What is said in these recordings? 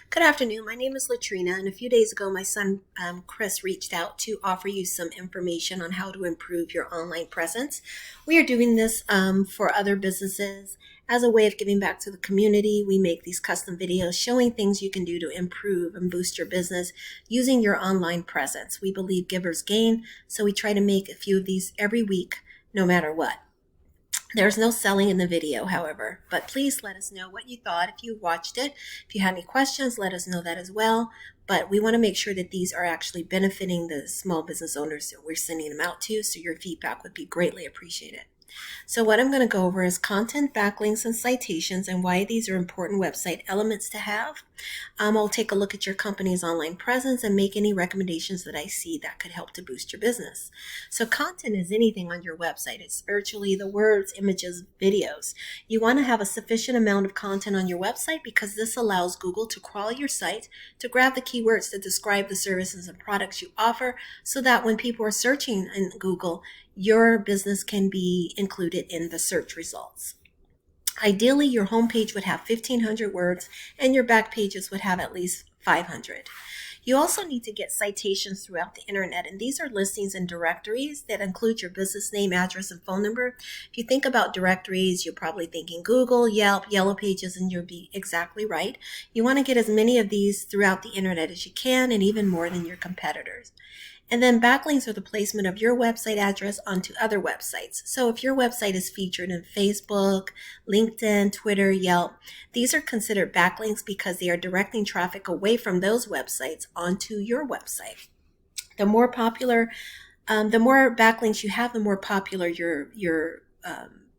Good afternoon. My name is Latrina, and a few days ago, my son Chris reached out to offer you some information on how to improve your online presence. We are doing this for other businesses as a way of giving back to the community. We make these custom videos showing things you can do to improve and boost your business using your online presence. We believe givers gain, so we try to make a few of these every week, no matter what. There's no selling in the video, however, but please let us know what you thought if you watched it. If you had any questions, let us know that as well. But we want to make sure that these are actually benefiting the small business owners that we're sending them out to, so your feedback would be greatly appreciated. So what I'm going to go over is content, backlinks, and citations and why these are important website elements to have. I'll take a look at your company's online presence and make any recommendations that I see that could help to boost your business. So content is anything on your website. It's virtually the words, images, videos. You want to have a sufficient amount of content on your website because this allows Google to crawl your site to grab the keywords that describe the services and products you offer so that when people are searching in Google, your business can be included in the search results. Ideally, your homepage would have 1,500 words and your back pages would have at least 500. You also need to get citations throughout the internet, and these are listings and directories that include your business name, address, and phone number. If you think about directories, you're probably thinking Google, Yelp, Yellow Pages, and you'll be exactly right. You want to get as many of these throughout the internet as you can, and even more than your competitors. And then backlinks are the placement of your website address onto other websites. So if your website is featured in Facebook, LinkedIn, Twitter, Yelp, these are considered backlinks because they are directing traffic away from those websites onto your website. The more backlinks you have, the more popular your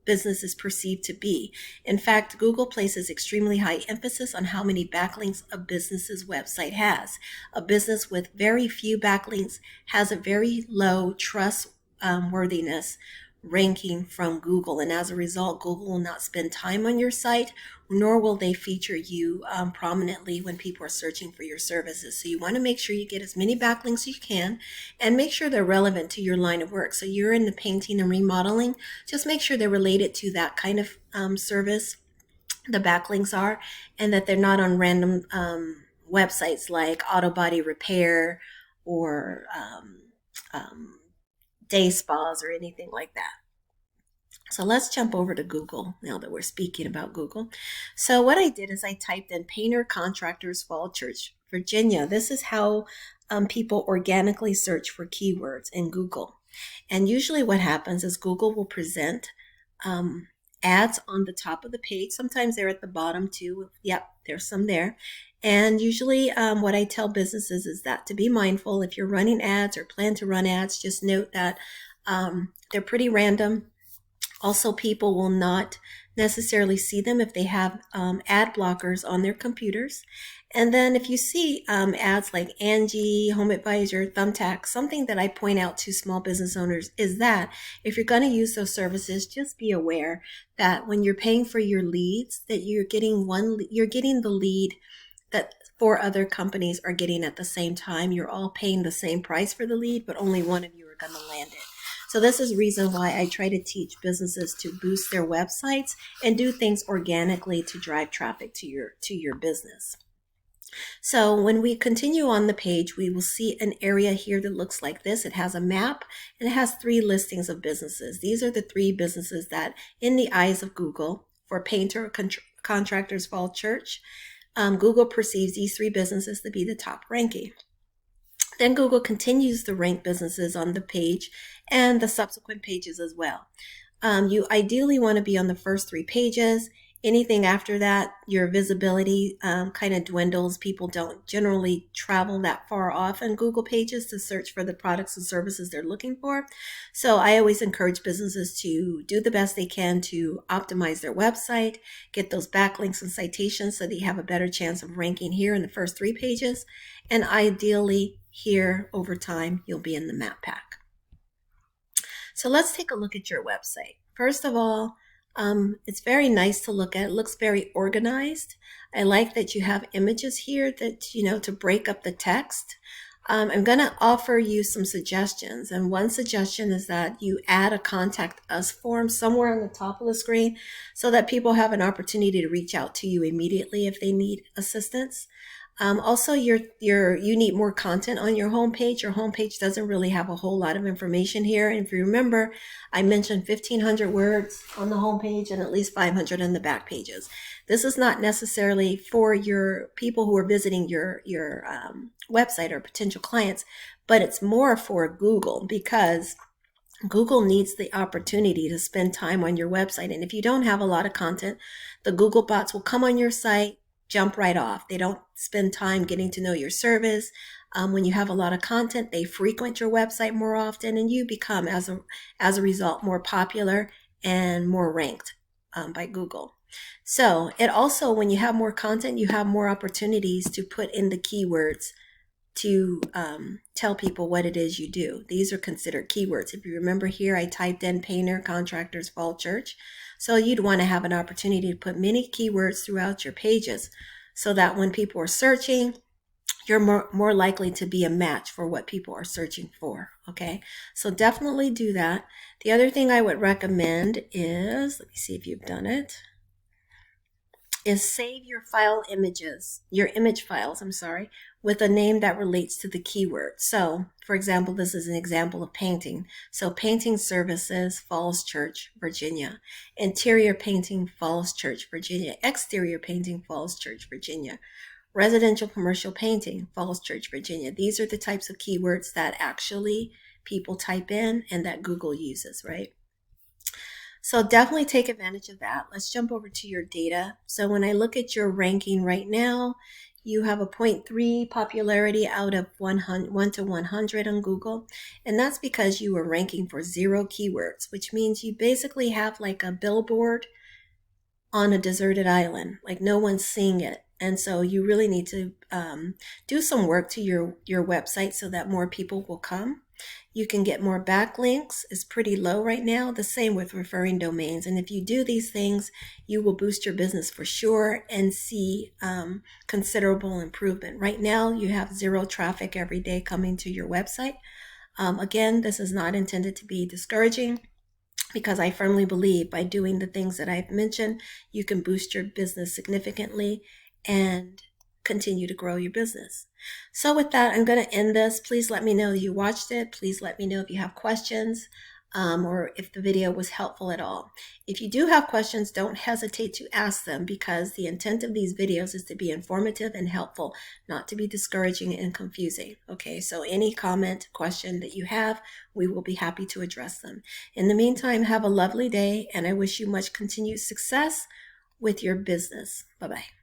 business is perceived to be. In fact, Google places extremely high emphasis on how many backlinks a business's website has. A business with very few backlinks has a very low trustworthiness ranking from Google, and as a result, Google will not spend time on your site, nor will they feature you prominently when people are searching for your services. So you want to make sure you get as many backlinks as you can and make sure they're relevant to your line of work. So you're in the painting and remodeling, just make sure they're related to that kind of service, the backlinks are, and that they're not on random websites like auto body repair or day spas or anything like that. So let's jump over to Google now that we're speaking about Google. So what I did is I typed in Painter Contractors Fall Church, Virginia. This is how people organically search for keywords in Google. And usually what happens is Google will present ads on the top of the page. Sometimes they're at the bottom too. Yep, there's some there. And usually what I tell businesses is that to be mindful if you're running ads or plan to run ads, just note that they're pretty random. Also, people will not necessarily see them if they have ad blockers on their computers. And then if you see ads like Angie, Home Advisor, Thumbtack, something that I point out to small business owners is that if you're going to use those services, just be aware that when you're paying for your leads, that you're getting the lead that four other companies are getting at the same time. You're all paying the same price for the lead, but only one of you are going to land it. So this is the reason why I try to teach businesses to boost their websites and do things organically to drive traffic to your business. So when we continue on the page, we will see an area here that looks like this. It has a map and it has 3 listings of businesses. These are the 3 businesses that, in the eyes of Google, for Painter Contractors Fall Church, Google perceives these 3 businesses to be the top ranking. Then Google continues to rank businesses on the page and the subsequent pages as well. You ideally want to be on the first 3 pages. Anything after that, your visibility kind of dwindles. People don't generally travel that far off on Google pages to search for the products and services they're looking for. So I always encourage businesses to do the best they can to optimize their website, get those backlinks and citations so that you have a better chance of ranking here in the first 3 pages. And ideally, here over time, you'll be in the map pack. So let's take a look at your website. First of all, it's very nice to look at. It looks very organized. I like that you have images here that, to break up the text. I'm going to offer you some suggestions. And one suggestion is that you add a contact us form somewhere on the top of the screen so that people have an opportunity to reach out to you immediately if they need assistance. Also, you need more content on your homepage. Your homepage doesn't really have a whole lot of information here. And if you remember, I mentioned 1,500 words on the homepage and at least 500 in the back pages. This is not necessarily for your people who are visiting your website or potential clients, but it's more for Google, because Google needs the opportunity to spend time on your website. And if you don't have a lot of content, the Google bots will come on your site, jump right off. They don't spend time getting to know your service. When you have a lot of content, they frequent your website more often, and you become, as a result, more popular and more ranked by Google. So it also, when you have more content, you have more opportunities to put in the keywords to tell people what it is you do. These are considered keywords. If you remember here, I typed in painter, contractors, fall church. So you'd want to have an opportunity to put many keywords throughout your pages so that when people are searching, you're more likely to be a match for what people are searching for. Okay, so definitely do that. The other thing I would recommend is, let me see if you've done it, is save your image files, with a name that relates to the keyword. So, for example, this is an example of painting. So, painting services, Falls Church, Virginia. Interior painting, Falls Church, Virginia. Exterior painting, Falls Church, Virginia. Residential commercial painting, Falls Church, Virginia. These are the types of keywords that actually people type in and that Google uses, right? So definitely take advantage of that. Let's jump over to your data. So when I look at your ranking right now, you have a 0.3 popularity out of 1 to 100 on Google. And that's because you were ranking for 0 keywords, which means you basically have like a billboard on a deserted island, like no one's seeing it. And so you really need to do some work to your website so that more people will come. You can get more backlinks. It's pretty low right now. The same with referring domains. And if you do these things, you will boost your business for sure and see considerable improvement. Right now, you have 0 traffic every day coming to your website. Again, this is not intended to be discouraging, because I firmly believe by doing the things that I've mentioned, you can boost your business significantly and continue to grow your business. So with that, I'm going to end this. Please let me know you watched it. Please let me know if you have questions or if the video was helpful at all. If you do have questions, don't hesitate to ask them, because the intent of these videos is to be informative and helpful, not to be discouraging and confusing. Okay, so any comment, question that you have, we will be happy to address them. In the meantime, have a lovely day, and I wish you much continued success with your business. Bye-bye.